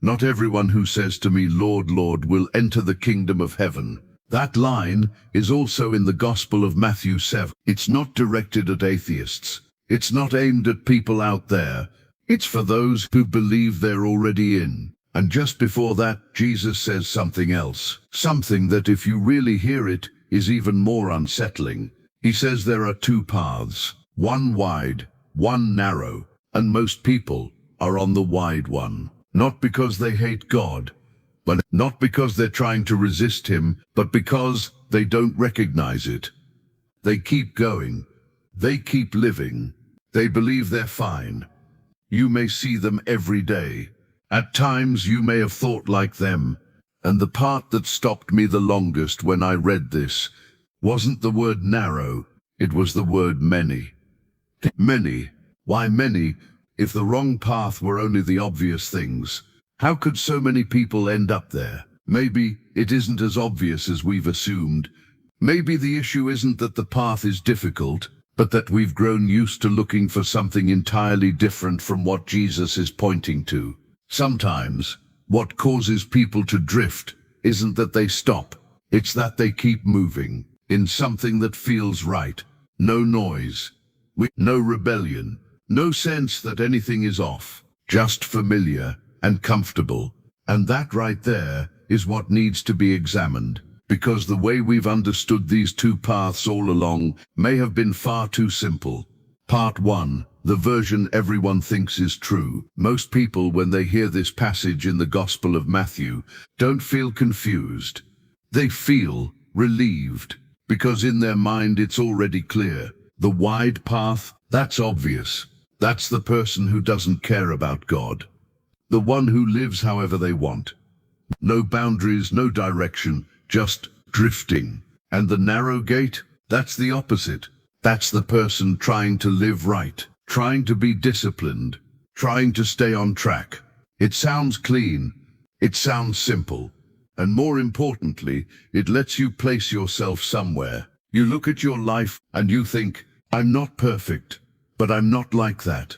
Not everyone who says to me, Lord, Lord, will enter the kingdom of heaven. That line is also in the Gospel of Matthew 7. It's not directed at atheists. It's not aimed at people out there. It's for those who believe they're already in. And just before that, Jesus says something else. Something that, if you really hear it, is even more unsettling. He says there are two paths, one wide, one narrow, and most people are on the wide one. Not because they hate God, but not because they're trying to resist him, but because they don't recognize it. They keep going. They keep living. They believe they're fine. You may see them every day. At times you may have thought like them. And the part that stopped me the longest when I read this wasn't the word narrow, it was the word many. Many. Why many? If the wrong path were only the obvious things, how could so many people end up there? Maybe it isn't as obvious as we've assumed. Maybe the issue isn't that the path is difficult, but that we've grown used to looking for something entirely different from what Jesus is pointing to. Sometimes, what causes people to drift isn't that they stop, it's that they keep moving in something that feels right. No noise, no rebellion, no sense that anything is off, just familiar and comfortable. And that right there is what needs to be examined, because the way we've understood these two paths all along may have been far too simple. Part 1, the version everyone thinks is true. Most people, when they hear this passage in the Gospel of Matthew, don't feel confused. They feel relieved, because in their mind it's already clear. The wide path, that's obvious. That's the person who doesn't care about God. The one who lives however they want. No boundaries, no direction, just drifting. And the narrow gate, that's the opposite. That's the person trying to live right, trying to be disciplined, trying to stay on track. It sounds clean, it sounds simple, and more importantly, it lets you place yourself somewhere. You look at your life and you think, I'm not perfect, but I'm not like that.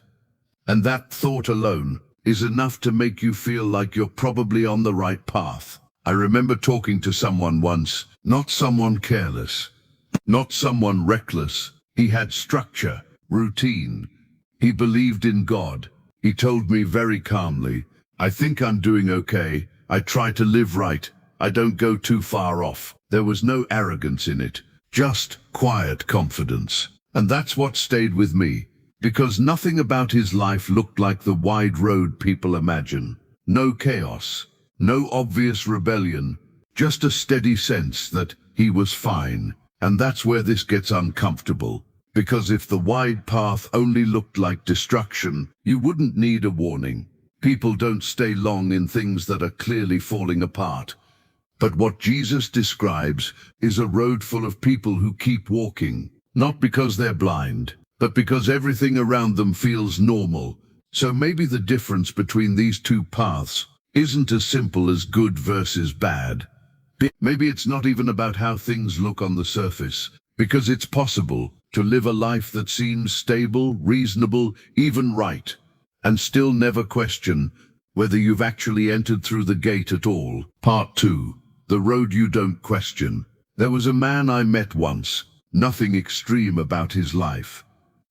And that thought alone is enough to make you feel like you're probably on the right path. I remember talking to someone once, not someone careless, not someone reckless. He had structure, routine. He believed in God. He told me very calmly, I think I'm doing okay. I try to live right. I don't go too far off. There was no arrogance in it, just quiet confidence. And that's what stayed with me, because nothing about his life looked like the wide road people imagine. No chaos, no obvious rebellion, just a steady sense that he was fine. And that's where this gets uncomfortable, because if the wide path only looked like destruction, you wouldn't need a warning. People don't stay long in things that are clearly falling apart. But what Jesus describes is a road full of people who keep walking, not because they're blind, but because everything around them feels normal. So maybe the difference between these two paths isn't as simple as good versus bad. Maybe it's not even about how things look on the surface, because it's possible to live a life that seems stable, reasonable, even right, and still never question whether you've actually entered through the gate at all. Part 2, the road you don't question. There was a man I met once, nothing extreme about his life.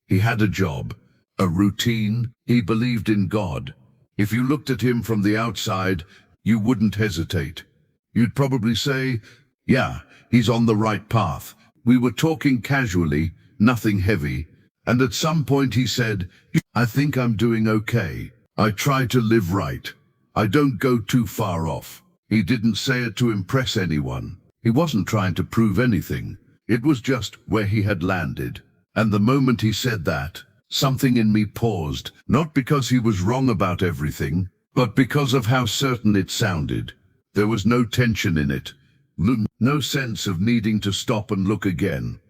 He had a job, a routine, he believed in God. If you looked at him from the outside, you wouldn't hesitate. You'd probably say, yeah, he's on the right path. We were talking casually, nothing heavy, and at some point he said, I think I'm doing okay. I try to live right. I don't go too far off. He didn't say it to impress anyone. He wasn't trying to prove anything. It was just where he had landed. And the moment he said that, something in me paused, not because he was wrong about everything, but because of how certain it sounded. There was no tension in it, no sense of needing to stop and look again.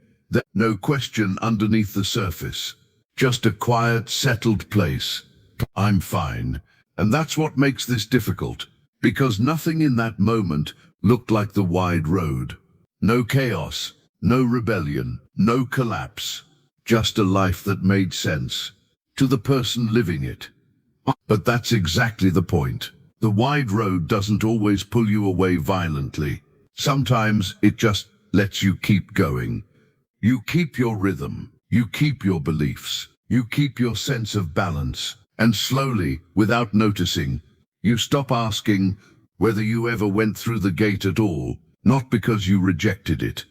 No question underneath the surface, just a quiet, settled place. I'm fine. And that's what makes this difficult, because nothing in that moment looked like the wide road. No chaos, no rebellion, no collapse, just a life that made sense to the person living it. But that's exactly the point. The wide road doesn't always pull you away violently. Sometimes it just lets you keep going. You keep your rhythm. You keep your beliefs. You keep your sense of balance. And slowly, without noticing, you stop asking whether you ever went through the gate at all, not because you rejected it,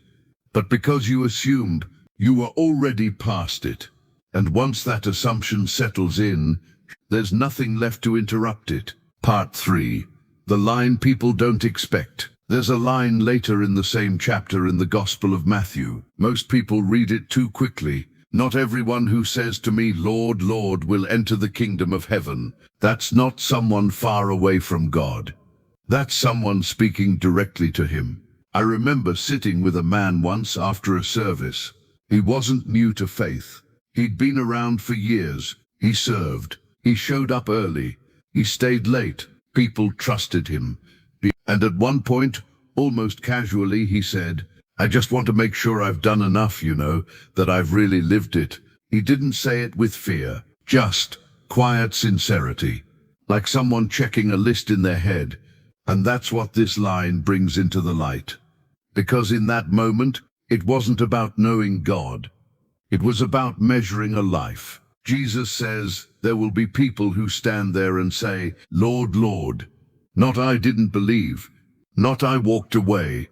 but because you assumed you were already past it. And once that assumption settles in, there's nothing left to interrupt it. Part 3. The line people don't expect. There's a line later in the same chapter in the Gospel of Matthew. Most people read it too quickly. Not everyone who says to me, "Lord, Lord," will enter the kingdom of heaven. That's not someone far away from God. That's someone speaking directly to him. I remember sitting with a man once after a service. He wasn't new to faith. He'd been around for years. He served. He showed up early. He stayed late. People trusted him. And at one point, almost casually, he said, "I just want to make sure I've done enough, that I've really lived it." He didn't say it with fear, just quiet sincerity, like someone checking a list in their head. And that's what this line brings into the light. Because in that moment, it wasn't about knowing God. It was about measuring a life. Jesus says there will be people who stand there and say, "Lord, Lord." Not "I didn't believe." Not "I walked away."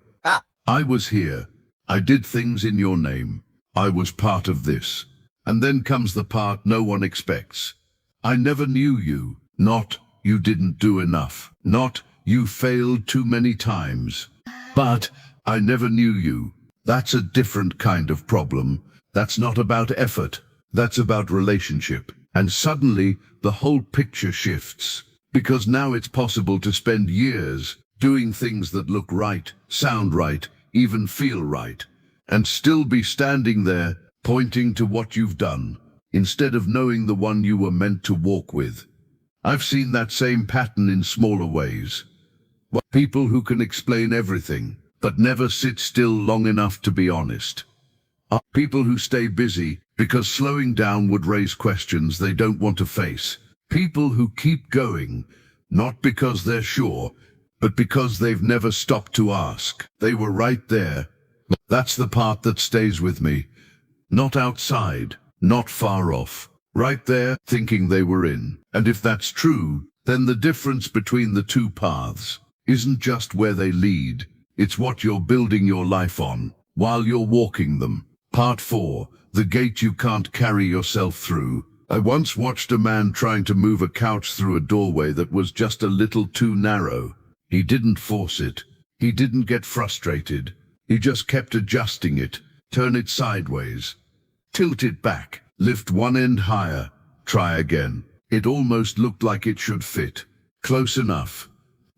"I was here. I did things in your name. I was part of this." And then comes the part no one expects. "I never knew you." Not "you didn't do enough." Not "you failed too many times." But "I never knew you." That's a different kind of problem. That's not about effort. That's about relationship. And suddenly, the whole picture shifts. Because now it's possible to spend years doing things that look right, sound right, even feel right, and still be standing there, pointing to what you've done, instead of knowing the one you were meant to walk with. I've seen that same pattern in smaller ways. People who can explain everything, but never sit still long enough to be honest. People who stay busy because slowing down would raise questions they don't want to face. People who keep going, not because they're sure, but because they've never stopped to ask. They were right there. That's the part that stays with me. Not outside, not far off. Right there, thinking they were in. And if that's true, then the difference between the two paths isn't just where they lead. It's what you're building your life on while you're walking them. Part 4. The gate you can't carry yourself through. I once watched a man trying to move a couch through a doorway that was just a little too narrow. He didn't force it. He didn't get frustrated. He just kept adjusting it, turn it sideways, tilt it back, lift one end higher, try again. It almost looked like it should fit, close enough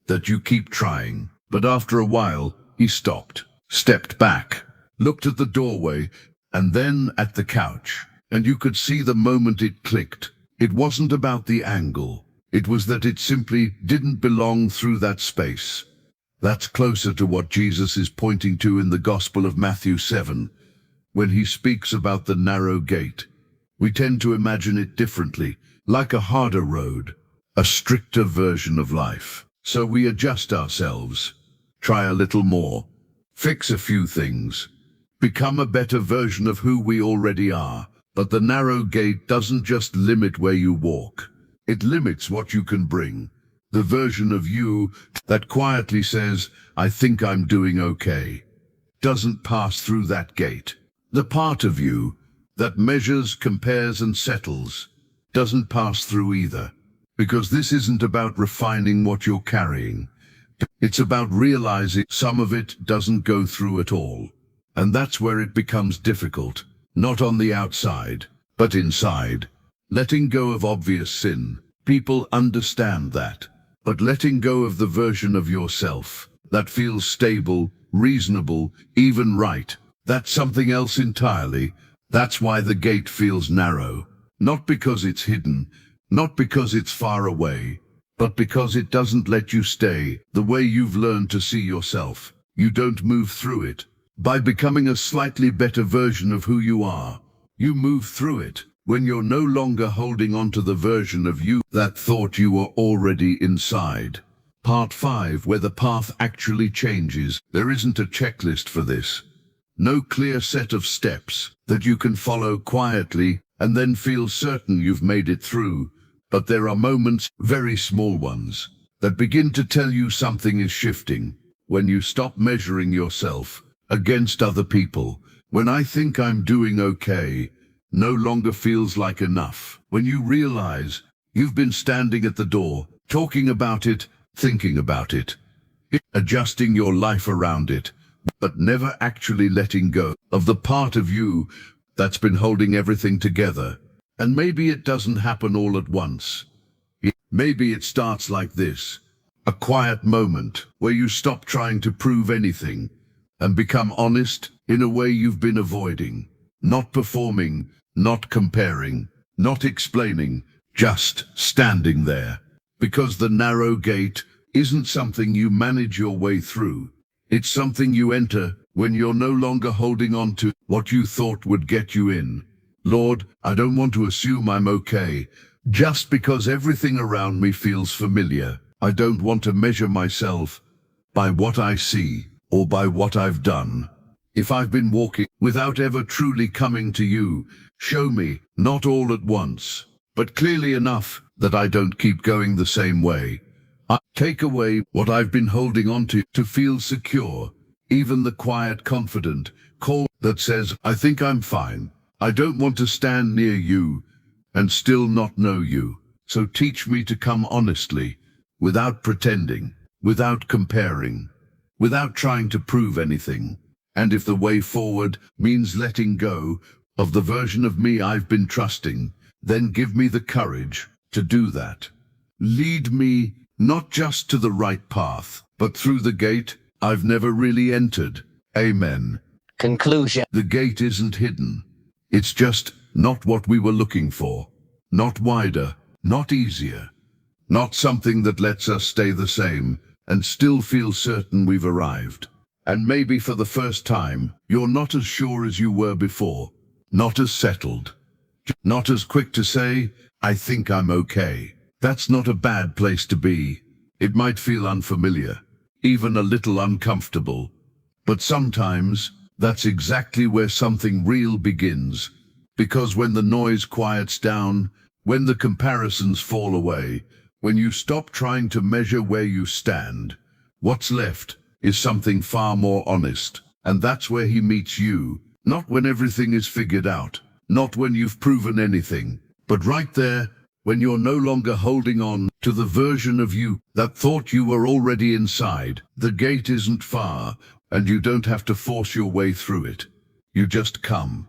that you keep trying. But after a while, he stopped, stepped back, looked at the doorway, and then at the couch. And you could see the moment it clicked. It wasn't about the angle. It was that it simply didn't belong through that space. That's closer to what Jesus is pointing to in the Gospel of Matthew 7, when he speaks about the narrow gate. We tend to imagine it differently, like a harder road, a stricter version of life. So we adjust ourselves, try a little more, fix a few things, become a better version of who we already are. But the narrow gate doesn't just limit where you walk. It limits what you can bring. The version of you that quietly says, "I think I'm doing okay," doesn't pass through that gate. The part of you that measures, compares, and settles doesn't pass through either. Because this isn't about refining what you're carrying. It's about realizing some of it doesn't go through at all. And that's where it becomes difficult. Not on the outside, but inside. Letting go of obvious sin. People understand that. But letting go of the version of yourself that feels stable, reasonable, even right, that's something else entirely. That's why the gate feels narrow. Not because it's hidden, not because it's far away, but because it doesn't let you stay the way you've learned to see yourself. You don't move through it by becoming a slightly better version of who you are. You move through it when you're no longer holding on to the version of you that thought you were already inside. Part 5, where the path actually changes. There isn't a checklist for this. No clear set of steps that you can follow quietly and then feel certain you've made it through. But there are moments, very small ones, that begin to tell you something is shifting. When you stop measuring yourself against other people. When I think I'm doing okay no longer feels like enough. When you realize you've been standing at the door, talking about it, thinking about it, adjusting your life around it, but never actually letting go of the part of you that's been holding everything together. And maybe it doesn't happen all at once. Maybe it starts like this. A quiet moment where you stop trying to prove anything and become honest in a way you've been avoiding. Not performing, not comparing, not explaining, just standing there. Because the narrow gate isn't something you manage your way through. It's something you enter when you're no longer holding on to what you thought would get you in. Lord, I don't want to assume I'm okay just because everything around me feels familiar. I don't want to measure myself by what I see or by what I've done. If I've been walking without ever truly coming to you, show me, not all at once, but clearly enough that I don't keep going the same way. I take away what I've been holding on to feel secure, even the quiet, confident call that says, I think I'm fine. I don't want to stand near you and still not know you. So teach me to come honestly, without pretending, without comparing, without trying to prove anything. And if the way forward means letting go of the version of me I've been trusting, then give me the courage to do that. Lead me not just to the right path, but through the gate I've never really entered. Amen. Conclusion. The gate isn't hidden. It's just not what we were looking for. Not wider, not easier. Not something that lets us stay the same and still feel certain we've arrived. And maybe for the first time, you're not as sure as you were before. Not as settled. Not as quick to say, I think I'm okay. That's not a bad place to be. It might feel unfamiliar, even a little uncomfortable. But sometimes, that's exactly where something real begins. Because when the noise quiets down, when the comparisons fall away, when you stop trying to measure where you stand, what's left is something far more honest. And that's where he meets you. Not when everything is figured out, not when you've proven anything, but right there, when you're no longer holding on to the version of you that thought you were already inside. The gate isn't far, and you don't have to force your way through it. You just come.